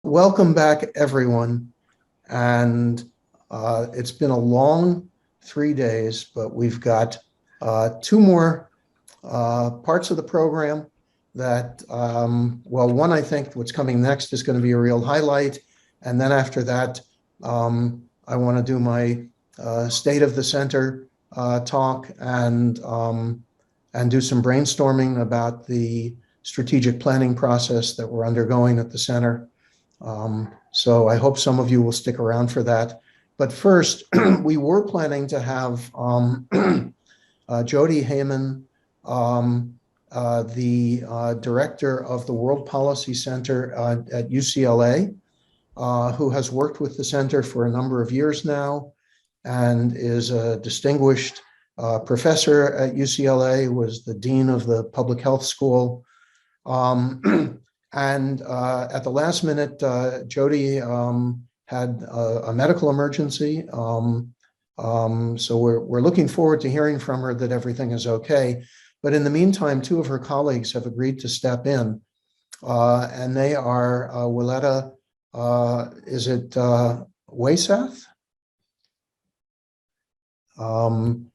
Welcome back, everyone. And it's been a long 3 days, but we've got two more parts of the program that, well, one, I think what's coming next is going to be a real highlight. And then after that, I want to do my State of the Center talk and do some brainstorming about the strategic planning process that we're undergoing at the center. So I hope some of you will stick around for that. But first, we were planning to have Jody Heymann, the director of the World Policy Center at UCLA, who has worked with the center for a number of years now and is a distinguished professor at UCLA, was the dean of the public health school. And at the last minute, Jody had a medical emergency. So we're looking forward to hearing from her that everything is okay. But in the meantime, two of her colleagues have agreed to step in. And they are Willetta, Waisath?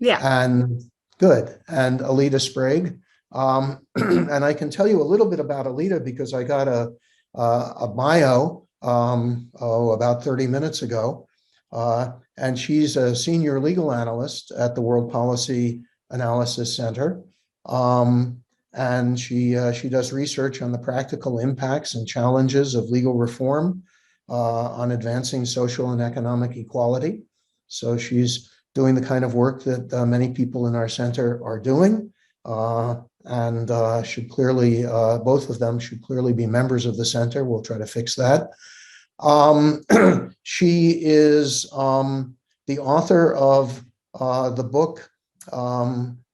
Yeah. And good. And Elita Sprague. And I can tell you a little bit about Elita because I got a bio about 30 minutes ago. And she's a senior legal analyst at the World Policy Analysis Center. And she does research on the practical impacts and challenges of legal reform on advancing social and economic equality. So she's doing the kind of work that many people in our center are doing. And should clearly, both of them should clearly be members of the center. We'll try to fix that. She is the author of the book,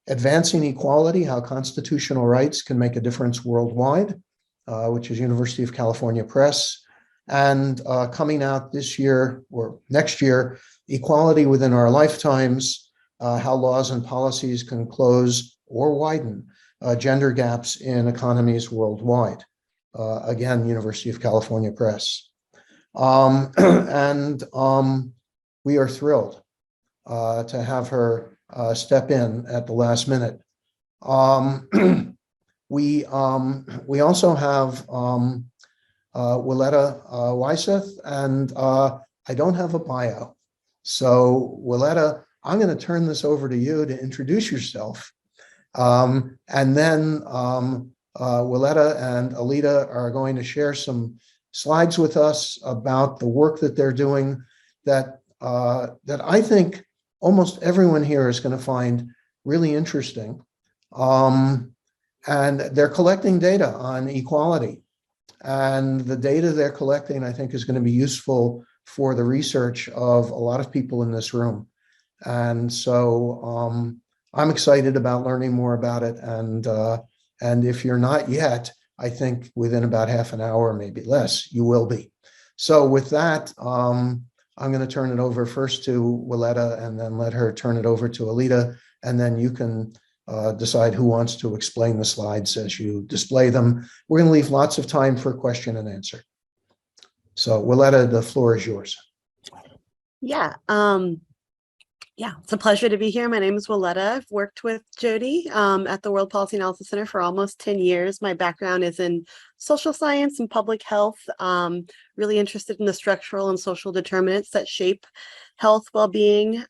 Advancing Equality, How Constitutional Rights Can Make a Difference Worldwide, which is University of California Press. And coming out this year or next year, Equality Within Our Lifetimes, How Laws and Policies Can Close or Widen Gender Gaps in Economies Worldwide. Again, University of California Press. And we are thrilled to have her step in at the last minute. We also have Willetta Waisath, and I don't have a bio. So Willetta, I'm going to turn this over to you to introduce yourself. And then Willetta and Elita are going to share some slides with us about the work that they're doing that I think almost everyone here is going to find really interesting. And they're collecting data on equality. And the data they're collecting, I think, is going to be useful for the research of a lot of people in this room. And so I'm excited about learning more about it. And if you're not yet, I think within about half an hour, maybe less, you will be. So with that, I'm going to turn it over first to Willetta and then let her turn it over to Elita. And then you can decide who wants to explain the slides as you display them. We're going to leave lots of time for question and answer. So Willetta, the floor is yours. Yeah. Yeah, it's a pleasure to be here. My name is Willetta. I've worked with Jody at the World Policy Analysis Center for almost 10 years. My background is in social science and public health, really interested in the structural and social determinants that shape health well-being,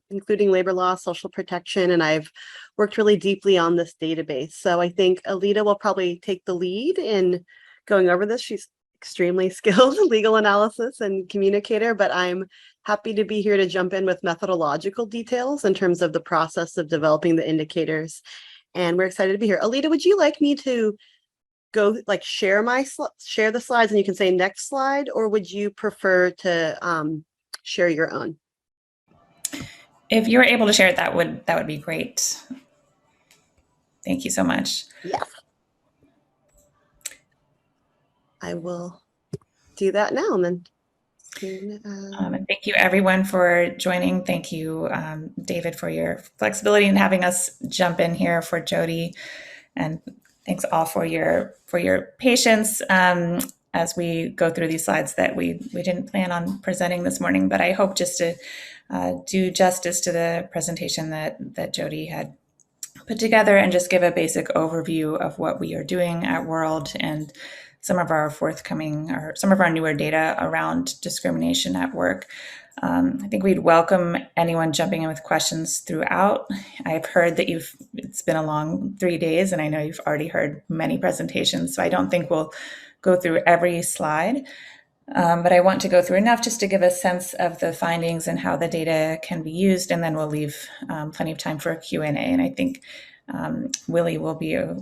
including labor law, social protection, and I've worked really deeply on this database. So I think Elita will probably take the lead in going over this. She's extremely skilled legal analysis and communicator, but I'm happy to be here to jump in with methodological details in terms of the process of developing the indicators. And we're excited to be here. Elita, would you like me to go share the slides and you can say next slide, or would you prefer to share your own? If you're able to share it, that would be great. Thank you so much. Yes. I will do that now and then. And thank you everyone for joining. Thank you, David, for your flexibility in having us jump in here for Jody, and thanks all for your patience. as we go through these slides that we didn't plan on presenting this morning, but I hope just to do justice to the presentation that Jody had put together and just give a basic overview of what we are doing at World and some of our forthcoming or some of our newer data around discrimination at work. I think we'd welcome anyone jumping in with questions throughout. I've heard that it's been a long 3 days, and I know you've already heard many presentations, so I don't think we'll go through every slide. But I want to go through enough just to give a sense of the findings and how the data can be used, and then we'll leave plenty of time for a Q&A. And I think Willie will be a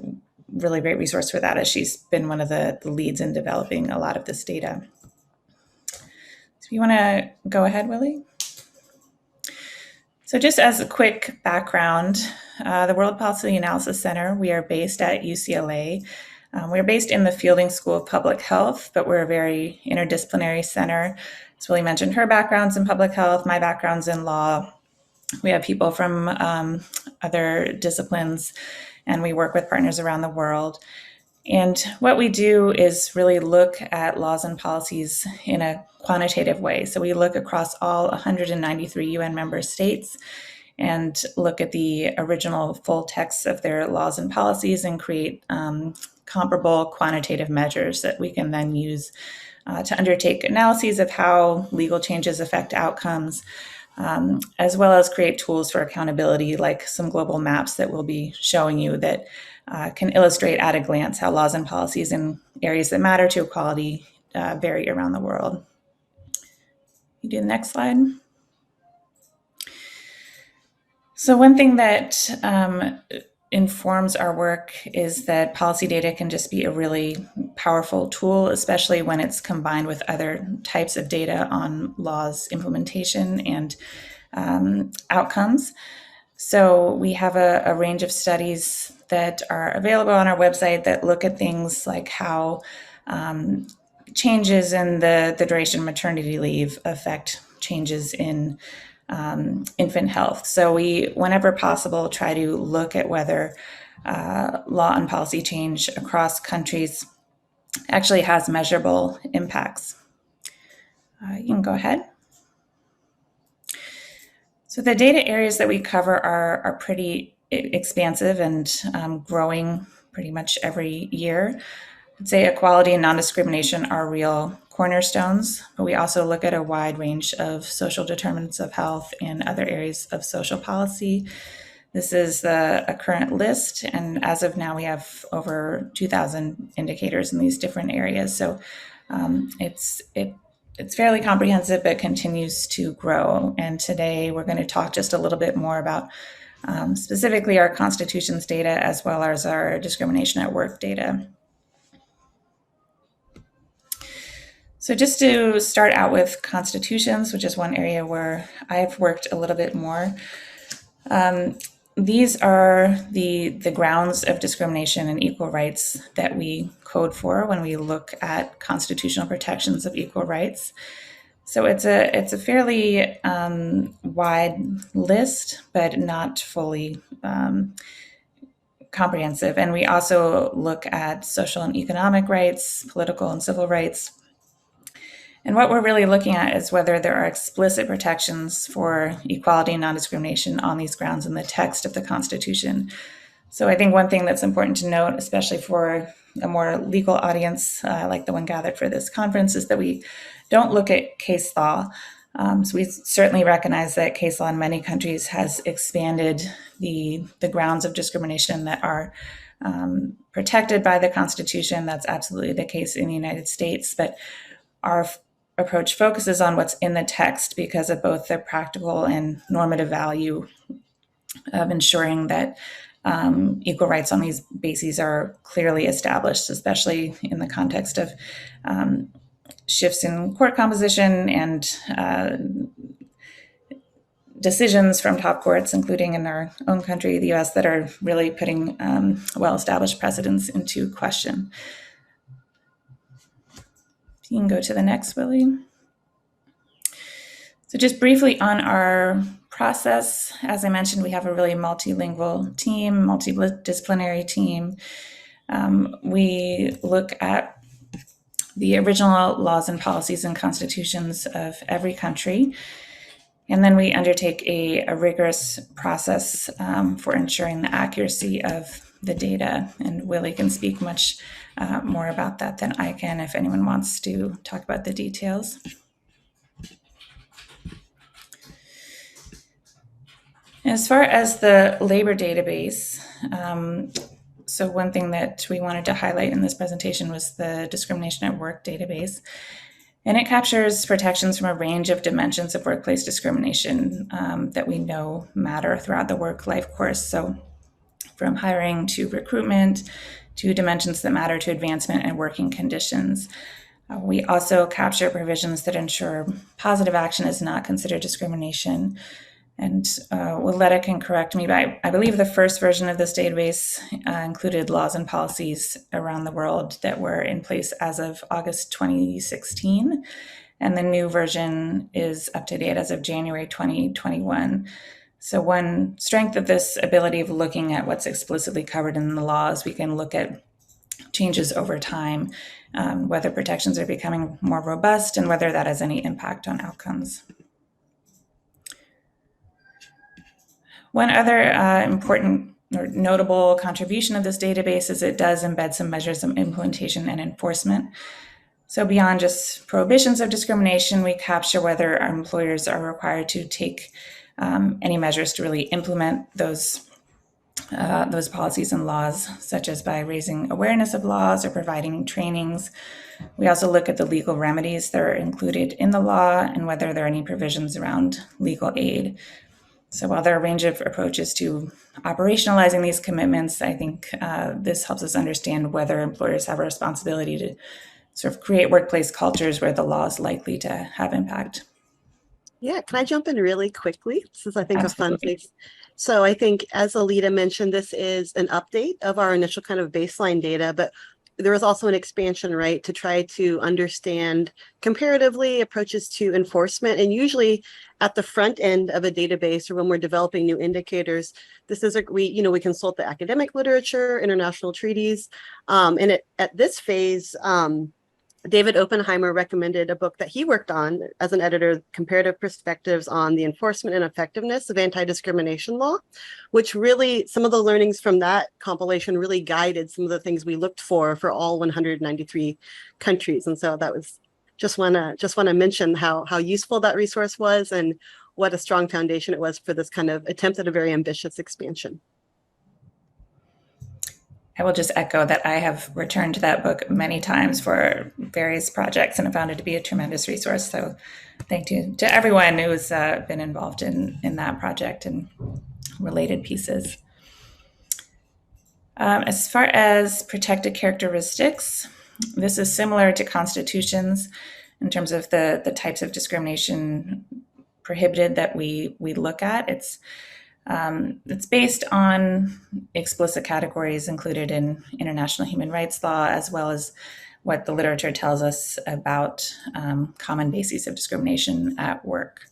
really great resource for that, as she's been one of the leads in developing a lot of this data. So if you want to go ahead, Willie. So just as a quick background, the World Policy Analysis Center, we are based at UCLA. We're based in the Fielding School of Public Health, but we're a very interdisciplinary center. As Willie mentioned, her background's in public health, my background's in law. We have people from other disciplines, and we work with partners around the world. And what we do is really look at laws and policies in a quantitative way. So we look across all 193 UN member states and look at the original full texts of their laws and policies and create comparable quantitative measures that we can then use to undertake analyses of how legal changes affect outcomes, as well as create tools for accountability, like some global maps that we'll be showing you that can illustrate at a glance how laws and policies in areas that matter to equality vary around the world. You do the next slide. So one thing that informs our work is that policy data can just be a really powerful tool, especially when it's combined with other types of data on laws implementation and outcomes. So we have a range of studies that are available on our website that look at things like how changes in the duration of maternity leave affect changes in infant health. So we, whenever possible, try to look at whether law and policy change across countries actually has measurable impacts. You can go ahead. So the data areas that we cover are pretty expansive and growing pretty much every year. I'd say equality and non-discrimination are real cornerstones, but we also look at a wide range of social determinants of health and other areas of social policy. This is a current list, and as of now, we have over 2,000 indicators in these different areas. So it's fairly comprehensive, but continues to grow. And today, we're going to talk just a little bit more about specifically our constitutions data, as well as our discrimination at work data. So just to start out with constitutions, which is one area where I've worked a little bit more. These are the grounds of discrimination and equal rights that we code for when we look at constitutional protections of equal rights. So it's a fairly wide list, but not fully comprehensive. And we also look at social and economic rights, political and civil rights. And what we're really looking at is whether there are explicit protections for equality and non-discrimination on these grounds in the text of the Constitution. So I think one thing that's important to note, especially for a more legal audience like the one gathered for this conference, is that we don't look at case law. So we certainly recognize that case law in many countries has expanded the grounds of discrimination that are protected by the Constitution. That's absolutely the case in the United States, but our approach focuses on what's in the text because of both the practical and normative value of ensuring that equal rights on these bases are clearly established, especially in the context of shifts in court composition and decisions from top courts, including in our own country, the US, that are really putting well-established precedents into question. You can go to the next, Willie. So just briefly on our process, as I mentioned, we have a really multilingual team, multidisciplinary team. We look at the original laws and policies and constitutions of every country. And then we undertake a rigorous process for ensuring the accuracy of the data. And Willie can speak much more about that than I can if anyone wants to talk about the details. As far as the labor database, so one thing that we wanted to highlight in this presentation was the discrimination at work database. And it captures protections from a range of dimensions of workplace discrimination that we know matter throughout the work life course. So from hiring to recruitment to dimensions that matter to advancement and working conditions. We also capture provisions that ensure positive action is not considered discrimination. And Willetta can correct me, but I believe the first version of this database included laws and policies around the world that were in place as of August 2016. And the new version is up to date as of January 2021. So one strength of this ability of looking at what's explicitly covered in the laws, we can look at changes over time, whether protections are becoming more robust and whether that has any impact on outcomes. One other important or notable contribution of this database is it does embed some measures of implementation and enforcement. So beyond just prohibitions of discrimination, we capture whether our employers are required to take any measures to really implement those policies and laws, such as by raising awareness of laws or providing trainings. We also look at the legal remedies that are included in the law and whether there are any provisions around legal aid. So while there are a range of approaches to operationalizing these commitments, I think this helps us understand whether employers have a responsibility to sort of create workplace cultures where the law is likely to have impact. Yeah, can I jump in really quickly? This is, I think, Absolutely. a fun place. So I think, as Alita mentioned, this is an update of our initial kind of baseline data, but there was also an expansion, right, to try to understand comparatively approaches to enforcement. And usually at the front end of a database or when we're developing new indicators, this is we consult the academic literature, international treaties, and at this phase, David Oppenheimer recommended a book that he worked on as an editor, Comparative Perspectives on the Enforcement and Effectiveness of Anti-Discrimination Law, which really, some of the learnings from that compilation really guided some of the things we looked for all 193 countries. And so that was, just want to mention how useful that resource was and what a strong foundation it was for this kind of attempt at a very ambitious expansion. I will just echo that I have returned to that book many times for various projects and have found it to be a tremendous resource. So thank you to everyone who's been involved in that project and related pieces. As far as protected characteristics, this is similar to constitutions in terms of the types of discrimination prohibited that we look at. It's based on explicit categories included in international human rights law, as well as what the literature tells us about common bases of discrimination at work.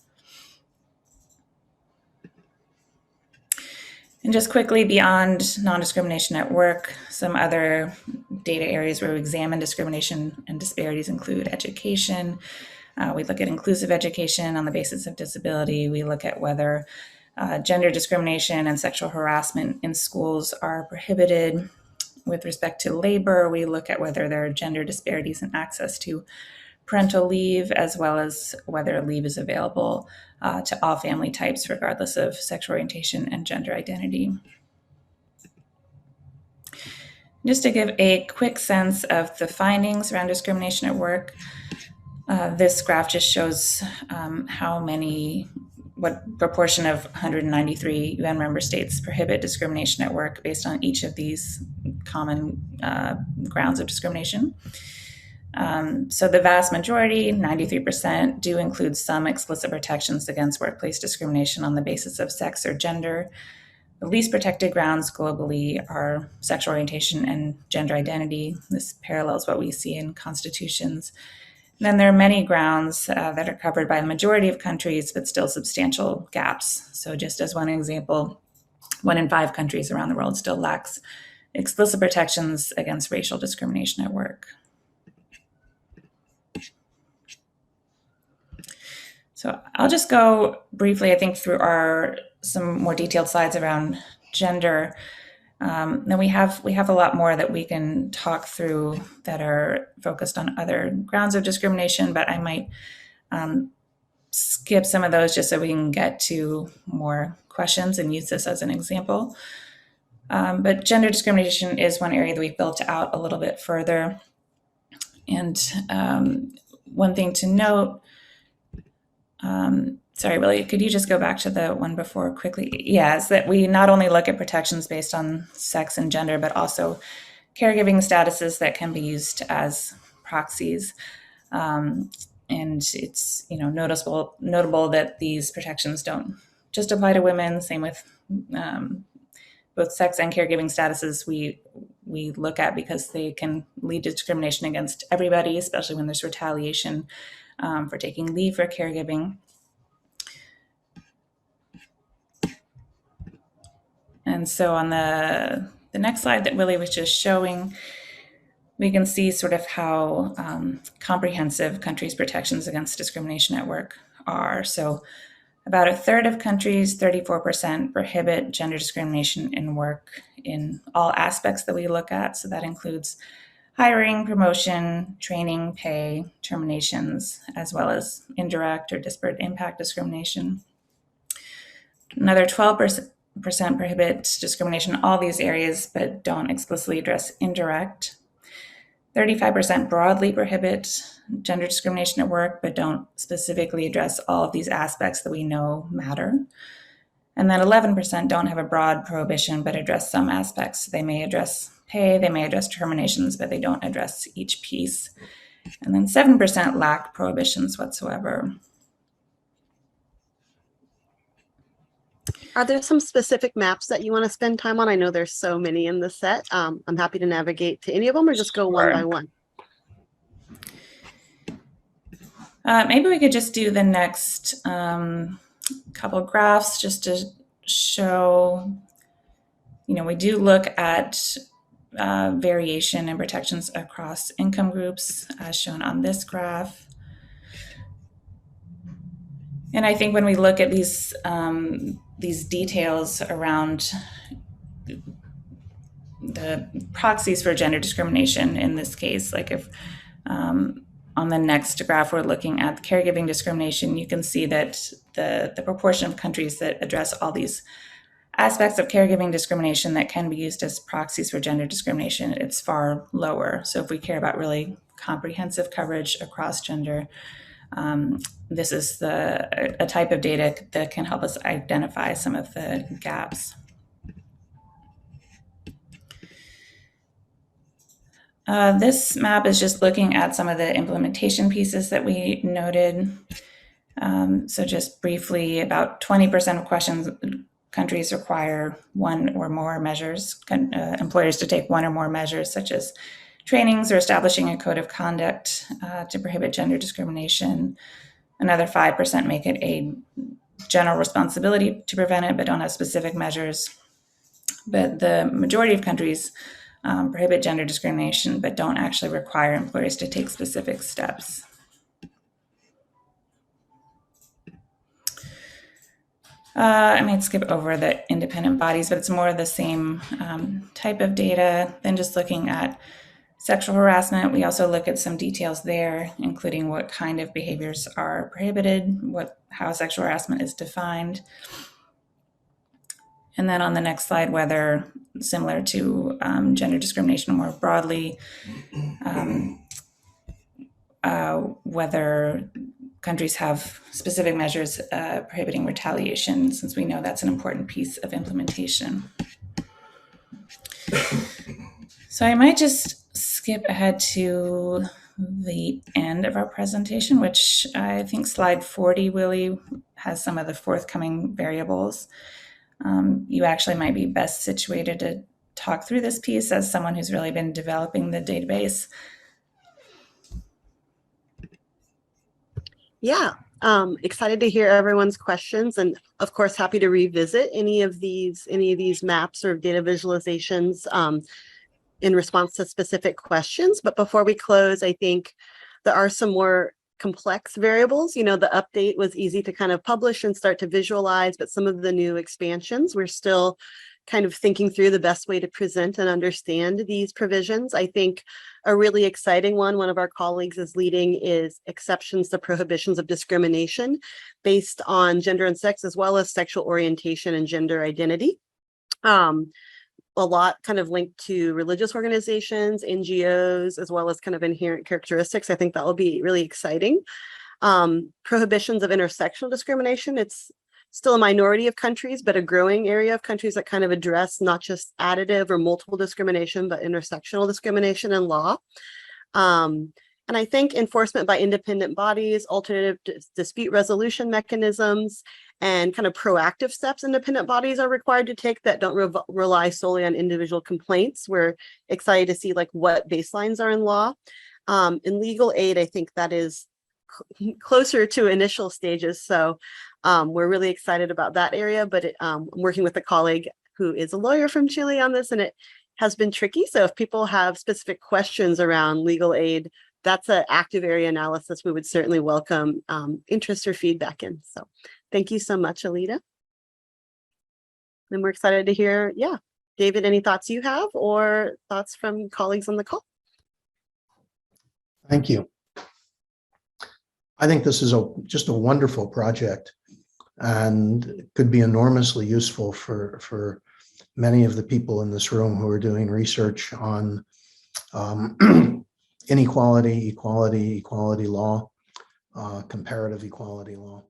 And just quickly, beyond non-discrimination at work, some other data areas where we examine discrimination and disparities include education. We look at inclusive education on the basis of disability. We look at whether gender discrimination and sexual harassment in schools are prohibited. With respect to labor, we look at whether there are gender disparities in access to parental leave, as well as whether leave is available to all family types, regardless of sexual orientation and gender identity. Just to give a quick sense of the findings around discrimination at work, this graph just shows what proportion of 193 UN member states prohibit discrimination at work based on each of these common grounds of discrimination. So the vast majority, 93%, do include some explicit protections against workplace discrimination on the basis of sex or gender. The least protected grounds globally are sexual orientation and gender identity. This parallels what we see in constitutions. And then there are many grounds that are covered by the majority of countries, but still substantial gaps. So just as one example, 1 in 5 countries around the world still lacks explicit protections against racial discrimination at work. So I'll just go briefly, I think, through some more detailed slides around gender. Then we have a lot more that we can talk through that are focused on other grounds of discrimination, but I might skip some of those just so we can get to more questions and use this as an example. But gender discrimination is one area that we've built out a little bit further. And one thing to note, sorry, Willie, could you just go back to the one before quickly? Yeah, is that we not only look at protections based on sex and gender, but also caregiving statuses that can be used as proxies. And it's notable that these protections don't just apply to women. Same with both sex and caregiving statuses we look at because they can lead to discrimination against everybody, especially when there's retaliation for taking leave for caregiving. And so on the next slide that Willie was just showing, we can see sort of how comprehensive countries' protections against discrimination at work are. So about a third of countries, 34%, prohibit gender discrimination in work in all aspects that we look at. So that includes hiring, promotion, training, pay, terminations, as well as indirect or disparate impact discrimination. Another 12% prohibit discrimination in all these areas, but don't explicitly address indirect. 35% broadly prohibit gender discrimination at work, but don't specifically address all of these aspects that we know matter. And then 11% don't have a broad prohibition, but address some aspects. They may address pay, they may address terminations, but they don't address each piece. And then 7% lack prohibitions whatsoever. Are there some specific maps that you want to spend time on? I know there's so many in the set. I'm happy to navigate to any of them or just go one by one. Maybe we could just do the next couple graphs just to show, we do look at variation and protections across income groups as shown on this graph. And I think when we look at these details around the proxies for gender discrimination in this case, like if on the next graph we're looking at caregiving discrimination, you can see that the proportion of countries that address all these aspects of caregiving discrimination that can be used as proxies for gender discrimination, it's far lower. So if we care about really comprehensive coverage across gender, this is a type of data that can help us identify some of the gaps. This map is just looking at some of the implementation pieces that we noted. So just briefly, about 20% of countries require one or more measures, employers to take one or more measures, such as trainings or establishing a code of conduct to prohibit gender discrimination. Another 5% make it a general responsibility to prevent it, but don't have specific measures. But the majority of countries prohibit gender discrimination, but don't actually require employers to take specific steps. I might skip over the independent bodies, but it's more of the same type of data than just looking at sexual harassment. We also look at some details there, including what kind of behaviors are prohibited, how sexual harassment is defined. And then on the next slide, whether similar to gender discrimination more broadly, whether countries have specific measures prohibiting retaliation, since we know that's an important piece of implementation. So I might just skip ahead to the end of our presentation, which I think slide 40, Willie, has some of the forthcoming variables. You actually might be best situated to talk through this piece as someone who's really been developing the database. Yeah, Excited to hear everyone's questions, and of course, happy to revisit any of these maps or data visualizations in response to specific questions. But before we close, I think there are some more complex variables. You know, the update was easy to kind of publish and start to visualize, but some of the new expansions, we're still kind of thinking through the best way to present and understand these provisions. I think a really exciting one of our colleagues is leading, is exceptions to prohibitions of discrimination based on gender and sex, as well as sexual orientation and gender identity. A lot kind of linked to religious organizations, NGOs, as well as kind of inherent characteristics. I think that will be really exciting. Prohibitions of intersectional discrimination. It's still a minority of countries, but a growing area of countries that kind of address not just additive or multiple discrimination, but intersectional discrimination in law. And I think enforcement by independent bodies, alternative dispute resolution mechanisms, and kind of proactive steps independent bodies are required to take that don't rely solely on individual complaints. We're excited to see like what baselines are in law. In legal aid, I think that is closer to initial stages. So we're really excited about that area, but I'm working with a colleague who is a lawyer from Chile on this, and it has been tricky. So if people have specific questions around legal aid, that's an active area analysis we would certainly welcome interest or feedback in. So thank you so much, Aleta. And we're excited to hear, David, any thoughts you have or thoughts from colleagues on the call? Thank you. I think this is just a wonderful project, and could be enormously useful for many of the people in this room who are doing research on inequality, equality law, comparative equality law.